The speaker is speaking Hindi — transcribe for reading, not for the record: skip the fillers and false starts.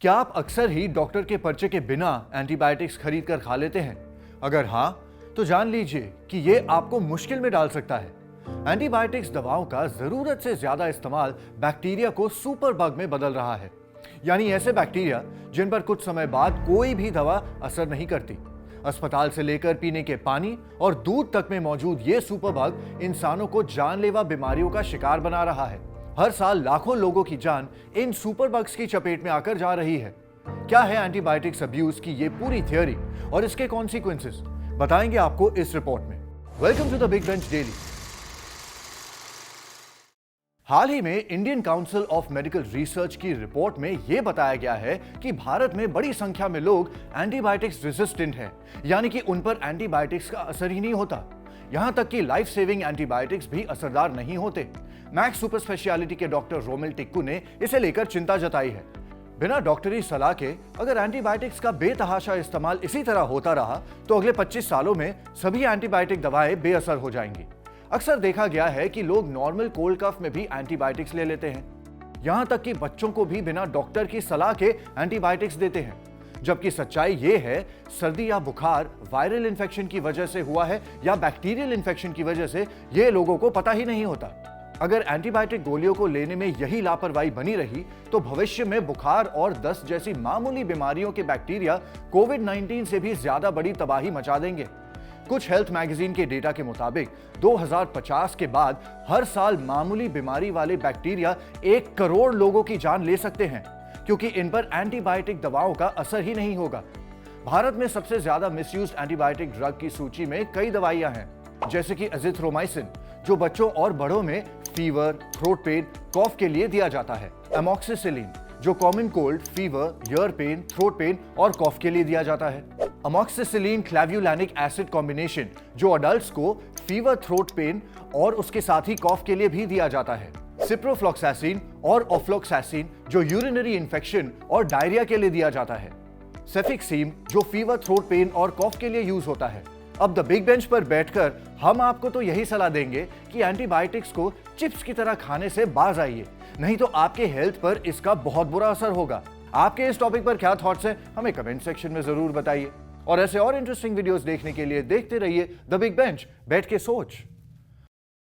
क्या आप अक्सर ही डॉक्टर के पर्चे के बिना एंटीबायोटिक्स खरीद कर खा लेते हैं? अगर हाँ, तो जान लीजिए कि ये आपको मुश्किल में डाल सकता है। एंटीबायोटिक्स दवाओं का जरूरत से ज्यादा इस्तेमाल बैक्टीरिया को सुपर बग में बदल रहा है, यानी ऐसे बैक्टीरिया जिन पर कुछ समय बाद कोई भी दवा असर नहीं करती। अस्पताल से लेकर पीने के पानी और दूध तक में मौजूद ये सुपर बग इंसानों को जानलेवा बीमारियों का शिकार बना रहा है। हर साल लाखों लोगों की जान इन सुपर बग्स की चपेट में आकर जा रही है। क्या है एंटीबायोटिक्स अब्यूज की ये पूरी थ्योरी और इसके कॉन्सिक्वेंसेस, बताएंगे आपको इस रिपोर्ट में। Welcome to the big bench daily. हाल ही में Indian council of medical research की रिपोर्ट में यह बताया गया है कि भारत में बड़ी संख्या में लोग एंटीबायोटिक्स रेजिस्टेंट हैं, यानी कि उन पर एंटीबायोटिक्स का असर ही नहीं होता। यहां तक कि लाइफ सेविंग एंटीबायोटिक्स भी असरदार नहीं होते। मैक्स सुपर स्पेशलिटी के डॉक्टर रोमिल टिक्कू ने इसे लेकर चिंता जताई है। बिना डॉक्टरी सलाह के अगर एंटीबायोटिक्स का बेतहाशा इस्तेमाल इसी तरह होता रहा तो अगले 25 सालों में सभी एंटीबायोटिक दवाएं बेअसर हो जाएंगी। अक्सर देखा गया है कि लोग नॉर्मल कोल्ड कफ में भी एंटीबायोटिक्स ले लेते हैं। यहां तक कि बच्चों को भी बिना डॉक्टर की सलाह के एंटीबायोटिक्स देते हैं, जबकि सच्चाई ये है सर्दी या बुखार वायरल इन्फेक्शन की वजह से हुआ है या बैक्टीरियल इन्फेक्शन की वजह से, ये लोगों को पता ही नहीं होता। अगर एंटीबायोटिक गोलियों को लेने में यही लापरवाही बनी रही तो भविष्य में बुखार और दस्त जैसी मामूली बीमारियों के बैक्टीरिया कोविड-19 से भी ज्यादा बड़ी तबाही मचा देंगे। कुछ हेल्थ मैगजीन के डेटा के मुताबिक 2050 के बाद हर साल मामूली बीमारी वाले बैक्टीरिया 1 करोड़ लोगों की जान ले सकते हैं, क्योंकि इन पर एंटीबायोटिक दवाओं का असर ही नहीं होगा। भारत में सबसे ज्यादा मिसयूज्ड एंटीबायोटिक ड्रग की सूची में कई दवाइयां हैं, जैसे कि एजिथ्रोमाइसिन, जो बच्चों और बड़ों में फीवर, थ्रोट पेन, कॉफ के लिए दिया जाता है। अमोक्सिसिलिन, जो common cold, fever, year pen, throat pen और कॉफ के लिए दिया जाता है। अमोक्सिसिलिन क्लैव्युलैनिक एसिड कॉम्बिनेशन, जो अडल्ट्स को फीवर, थ्रोट पेन और उसके साथ ही कॉफ के लिए भी दिया जाता है। सिप्रोफ्लॉक्सासिन और ऑफ्लॉक्सासिन, जो यूरिनरी इन्फेक्शन और डायरिया के लिए दिया जाता है। सेफिक्सीम, जो फीवर, थ्रोट पेन और कॉफ के लिए यूज होता है। अब द बिग बेंच पर बैठकर हम आपको तो यही सलाह देंगे कि एंटीबायोटिक्स को चिप्स की तरह खाने से बाज आइए, नहीं तो आपके हेल्थ पर इसका बहुत बुरा असर होगा। आपके इस टॉपिक पर क्या थॉट्स हैं, हमें कमेंट सेक्शन में जरूर बताइए। और ऐसे और इंटरेस्टिंग वीडियोस देखने के लिए देखते रहिए द बिग बेंच, बैठ के सोच।